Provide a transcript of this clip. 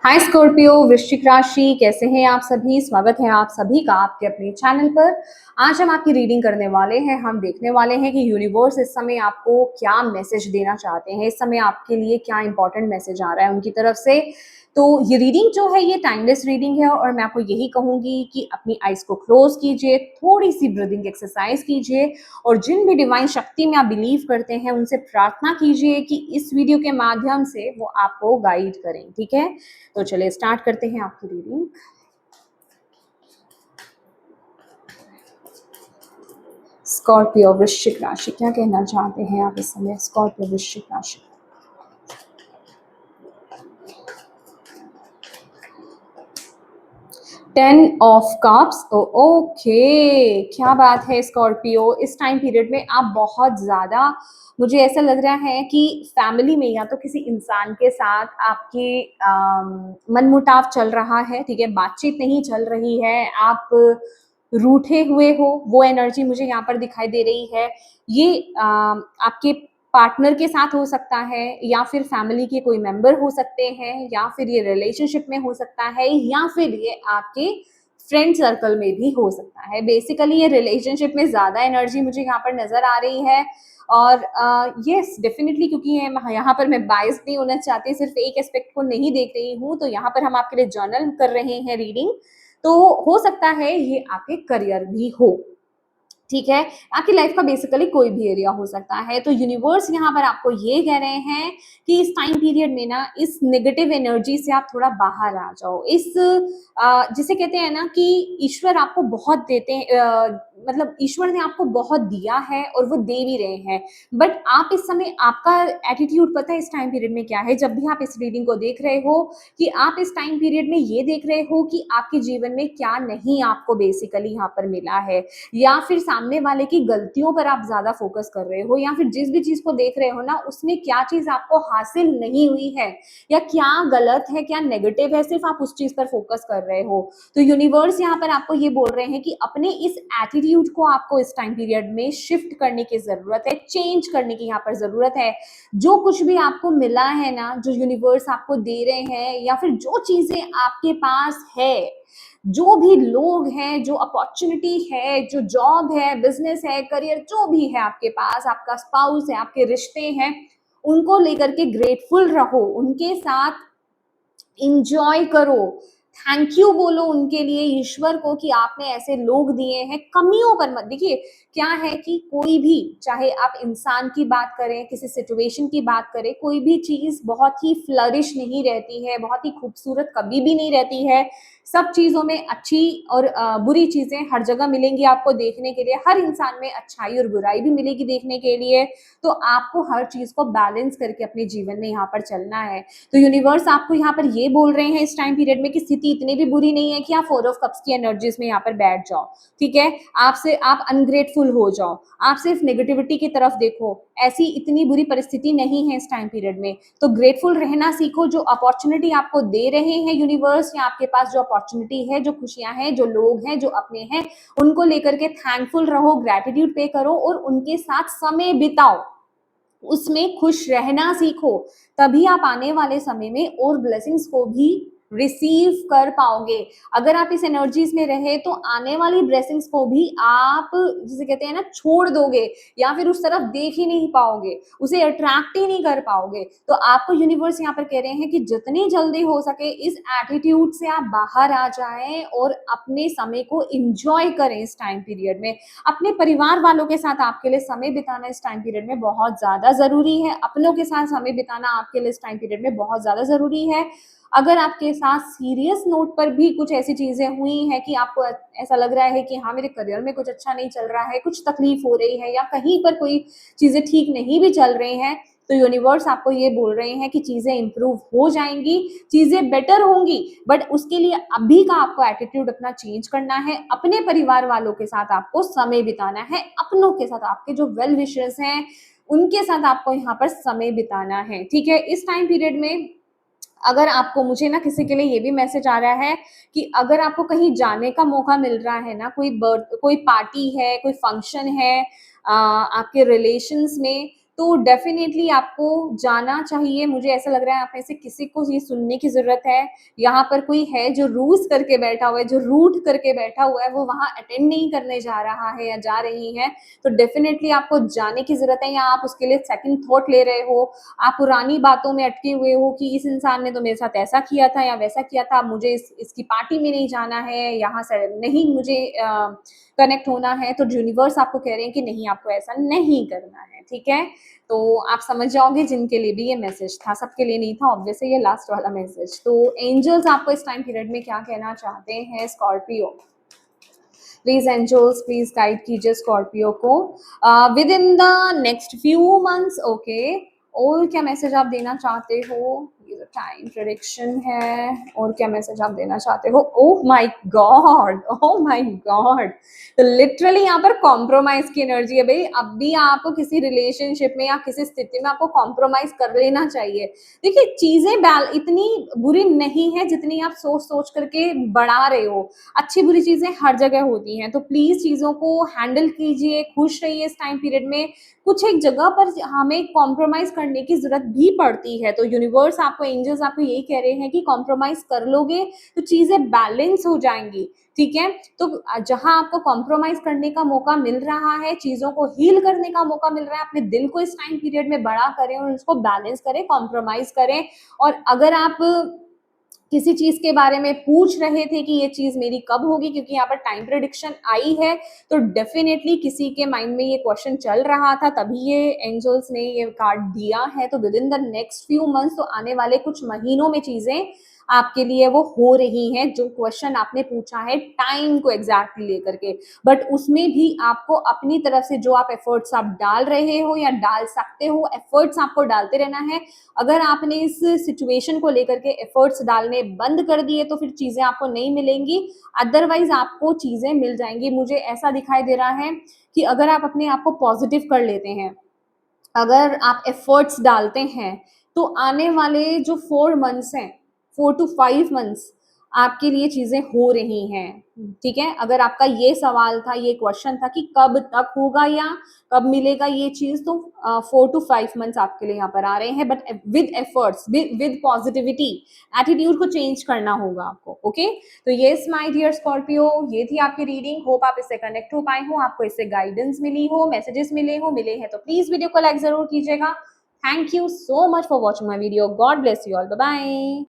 हाय Scorpio, वृश्चिक राशि, कैसे हैं आप सभी। स्वागत है आप सभी का आपके अपने चैनल पर। आज हम आपकी रीडिंग करने वाले हैं। हम देखने वाले हैं कि यूनिवर्स इस समय आपको क्या मैसेज देना चाहते हैं, इस समय आपके लिए क्या इंपॉर्टेंट मैसेज आ रहा है उनकी तरफ से। तो ये रीडिंग जो है ये टाइमलेस रीडिंग है और मैं आपको यही कहूंगी कि अपनी आइज को क्लोज कीजिए, थोड़ी सी ब्रीदिंग एक्सरसाइज कीजिए और जिन भी डिवाइन शक्ति में आप बिलीव करते हैं उनसे प्रार्थना कीजिए कि इस वीडियो के माध्यम से वो आपको गाइड करें। ठीक है, तो चलिए स्टार्ट करते हैं आपकी रीडिंग। स्कॉर्पियो वृश्चिक राशि, क्या कहना चाहते हैं आप इस समय। स्कॉर्पियो वृश्चिक राशि, 10 ऑफ कप्स। ओके, क्या बात है स्कॉर्पियो। इस टाइम पीरियड में आप बहुत ज्यादा, मुझे ऐसा लग रहा है कि फैमिली में या तो किसी इंसान के साथ आपके मनमुटाव चल रहा है। ठीक है, बातचीत नहीं चल रही है, आप रूठे हुए हो, वो एनर्जी मुझे यहाँ पर दिखाई दे रही है। ये आपके पार्टनर के साथ हो सकता है या फिर फैमिली के कोई मेंबर हो सकते हैं या फिर ये रिलेशनशिप में हो सकता है या फिर ये आपके फ्रेंड सर्कल में भी हो सकता है। बेसिकली ये रिलेशनशिप में ज्यादा एनर्जी मुझे यहाँ पर नजर आ रही है। और यस डेफिनेटली, क्योंकि यहाँ पर मैं बायस नहीं होना चाहती, सिर्फ एक एस्पेक्ट को नहीं देख रही हूँ। तो यहाँ पर हम आपके लिए जर्नल कर रहे हैं रीडिंग, तो हो सकता है ये आपके करियर भी हो। ठीक है, आपकी लाइफ का बेसिकली कोई भी एरिया हो सकता है। तो यूनिवर्स यहाँ पर आपको ये कह रहे हैं कि इस टाइम पीरियड में ना इस नेगेटिव एनर्जी से आप थोड़ा बाहर आ जाओ। इस जिसे कहते हैं ना कि ईश्वर आपको बहुत देते हैं, मतलब ईश्वर ने आपको बहुत दिया है और वो दे भी रहे हैं। बट आप इस समय, आपका एटीट्यूड पता है इस टाइम पीरियड में क्या है। जब भी आप इस रीडिंग को देख रहे हो कि आप इस टाइम पीरियड में ये देख रहे हो कि आपके जीवन में क्या नहीं आपको बेसिकली यहाँ पर मिला है, या फिर सामने वाले की गलतियों पर आप ज्यादा फोकस कर रहे हो, या फिर जिस भी चीज को देख रहे हो ना उसमें क्या चीज आपको हासिल नहीं हुई है या क्या गलत है, क्या नेगेटिव है, सिर्फ आप उस चीज पर फोकस कर रहे हो। तो यूनिवर्स यहाँ पर आपको ये बोल रहे हैं कि अपने इस एटीट्यूड को आपको इस टाइम पीरियड में शिफ्ट करने की जरूरत है, चेंज करने की यहाँ पर जरूरत है। जो कुछ भी आपको मिला है ना, जो यूनिवर्स आपको दे रहे हैं, या फिर जो चीजें आपके पास है, जो भी लोग हैं, जो अपॉर्चुनिटी है, जो जॉब है, बिजनेस है, करियर जो भी है आपके पास, आपका स्पाउस है, आपके रिश्ते हैं, उनको लेकर के ग्रेटफुल रहो, उनके साथ इंजॉय करो, थैंक यू बोलो उनके लिए, ईश्वर को, कि आपने ऐसे लोग दिए हैं। कमियों पर मत देखिए। क्या है कि कोई भी, चाहे आप इंसान की बात करें, किसी सिचुएशन की बात करें, कोई भी चीज बहुत ही फ्लरिश नहीं रहती है, बहुत ही खूबसूरत कभी भी नहीं रहती है। सब चीजों में अच्छी और बुरी चीजें हर जगह मिलेंगी आपको देखने के लिए। हर इंसान में अच्छाई और बुराई भी मिलेगी देखने के लिए। तो आपको हर चीज को बैलेंस करके अपने जीवन में यहाँ पर चलना है। तो यूनिवर्स आपको यहाँ पर ये बोल रहे हैं इस टाइम पीरियड में कि स्थिति इतनी भी बुरी नहीं है कि आप 4 ऑफ कप्स की एनर्जीज में यहाँ पर बैठ जाओ। ठीक है, आपसे आप अनग्रेटफुल हो जाओ, आप सिर्फ नेगेटिविटी की तरफ देखो। ऐसी इतनी बुरी परिस्थिति नहीं है इस टाइम पीरियड में। तो ग्रेटफुल रहना सीखो। जो अपॉर्चुनिटी आपको दे रहे हैं यूनिवर्स, या आपके पास जो अपॉर्चुनिटी है, जो खुशियां हैं, जो लोग हैं, जो अपने हैं, उनको लेकर के थैंकफुल रहो, ग्रेटिट्यूड पे करो और उनके साथ समय बिताओ, उसमें खुश रहना सीखो। तभी आप आने वाले समय में और ब्लेसिंग्स को भी रिसीव कर पाओगे। अगर आप इस एनर्जीज में रहे तो आने वाली ब्लेसिंग्स को भी आप, जिसे कहते हैं ना, छोड़ दोगे या फिर उस तरफ देख ही नहीं पाओगे, उसे अट्रैक्ट ही नहीं कर पाओगे। तो आपको यूनिवर्स यहाँ पर कह रहे हैं कि जितनी जल्दी हो सके इस एटीट्यूड से आप बाहर आ जाएं और अपने समय को इंजॉय करें इस टाइम पीरियड में। अपने परिवार वालों के साथ आपके लिए समय बिताना इस टाइम पीरियड में बहुत ज्यादा जरूरी है। अपनों के साथ समय बिताना आपके लिए इस टाइम पीरियड में बहुत ज्यादा जरूरी है। अगर आपके साथ सीरियस नोट पर भी कुछ ऐसी चीजें हुई हैं कि आपको ऐसा लग रहा है कि हाँ मेरे करियर में कुछ अच्छा नहीं चल रहा है, कुछ तकलीफ हो रही है, या कहीं पर कोई चीजें ठीक नहीं भी चल रही हैं, तो यूनिवर्स आपको ये बोल रहे हैं कि चीजें इंप्रूव हो जाएंगी, चीजें बेटर होंगी। बट उसके लिए अभी का आपको एटीट्यूड अपना चेंज करना है। अपने परिवार वालों के साथ आपको समय बिताना है, अपनों के साथ, आपके जो वेल विशर्स हैं उनके साथ आपको यहाँ पर समय बिताना है। ठीक है, इस टाइम पीरियड में अगर आपको, मुझे ना किसी के लिए ये भी मैसेज आ रहा है कि अगर आपको कहीं जाने का मौका मिल रहा है ना, कोई पार्टी है, कोई फंक्शन है आपके रिलेशंस में, तो डेफ़िनेटली आपको जाना चाहिए। मुझे ऐसा लग रहा है आप में से किसी को ये सुनने की ज़रूरत है। यहाँ पर कोई है जो रूज़ करके बैठा हुआ है, जो रूठ करके बैठा हुआ है, वो वहाँ अटेंड नहीं करने जा रहा है या जा रही है, तो डेफ़िनेटली आपको जाने की ज़रूरत है, या आप उसके लिए सेकंड थॉट ले रहे हो, आप पुरानी बातों में अटके हुए हो कि इस इंसान ने तो मेरे साथ ऐसा किया था या वैसा किया था, मुझे इसकी पार्टी में नहीं जाना है, यहाँ से नहीं मुझे कनेक्ट होना है, तो यूनिवर्स आपको कह रहे हैं कि नहीं, आपको ऐसा नहीं करना है, ठीक है? तो आप समझ जाओगे जिनके लिए भी ये मैसेज था, सबके लिए नहीं था ऑब्वियसली ये लास्ट वाला मैसेज। तो एंजल्स आपको इस टाइम पीरियड में क्या कहना चाहते हैं Scorpio? Please angels please guide कीजिए स्कॉर्पियो को within the next few months. Okay, और क्या मैसेज आप देना चाहते हो? ये जो टाइम प्रेडिक्शन है, और क्या मैसेज आप देना चाहते हो? Oh my God, oh my God, तो लिटरली यहाँ पर कॉम्प्रोमाइज की एनर्जी है भाई। अब भी आपको किसी रिलेशनशिप में या किसी स्थिति में आपको कॉम्प्रोमाइज कर लेना चाहिए। देखिए चीजें इतनी बुरी नहीं है जितनी आप सोच सोच करके बढ़ा रहे हो। अच्छी बुरी चीजें हर जगह होती हैं, तो प्लीज चीजों को हैंडल कीजिए, खुश रहिए इस टाइम पीरियड में। कुछ एक जगह पर हमें कॉम्प्रोमाइज करने की जरूरत भी पड़ती है, तो यूनिवर्स आपको, एंजल्स आपको यही कह रहे हैं कि कॉम्प्रोमाइज कर लोगे तो चीजें बैलेंस हो जाएंगी, ठीक है? तो जहां आपको कॉम्प्रोमाइज करने का मौका मिल रहा है, चीजों को हील करने का मौका मिल रहा है, अपने दिल को इस टाइम पीरियड में बड़ा करें और उसको बैलेंस करें, कॉम्प्रोमाइज करें। और अगर आप किसी चीज के बारे में पूछ रहे थे कि ये चीज मेरी कब होगी, क्योंकि यहाँ पर टाइम प्रेडिक्शन आई है, तो डेफिनेटली किसी के माइंड में ये क्वेश्चन चल रहा था, तभी ये एंजल्स ने ये कार्ड दिया है। तो with in the next few months, तो आने वाले कुछ महीनों में चीजें आपके लिए वो हो रही हैं, जो क्वेश्चन आपने पूछा है टाइम को एग्जैक्टली लेकर के। बट उसमें भी आपको अपनी तरफ से जो आप एफर्ट्स आप डाल रहे हो या डाल सकते हो, एफर्ट्स आपको डालते रहना है। अगर आपने इस सिचुएशन को लेकर के एफर्ट्स डालने बंद कर दिए तो फिर चीजें आपको नहीं मिलेंगी, अदरवाइज आपको चीजें मिल जाएंगी। मुझे ऐसा दिखाई दे रहा है कि अगर आप अपने आप को पॉजिटिव कर लेते हैं, अगर आप एफर्ट्स डालते हैं, तो आने वाले जो 4 मंथ्स हैं, 4 to 5 मंथ्स आपके लिए चीजें हो रही हैं, ठीक है? अगर आपका ये सवाल था, ये क्वेश्चन था कि कब तक होगा या कब मिलेगा ये चीज, तो 4 to 5 मंथ्स आपके लिए यहाँ पर आ रहे हैं, but with efforts, with positivity, attitude को चेंज करना होगा आपको। ओके, तो येस माय डियर स्कॉर्पियो, ये थी आपकी रीडिंग। होप आप इससे कनेक्ट हो पाए हो, आपको इससे गाइडेंस मिली हो, मैसेजेस मिले हैं तो प्लीज वीडियो को लाइक जरूर कीजिएगा। Thank you so much for watching my video. God bless you all, bye bye.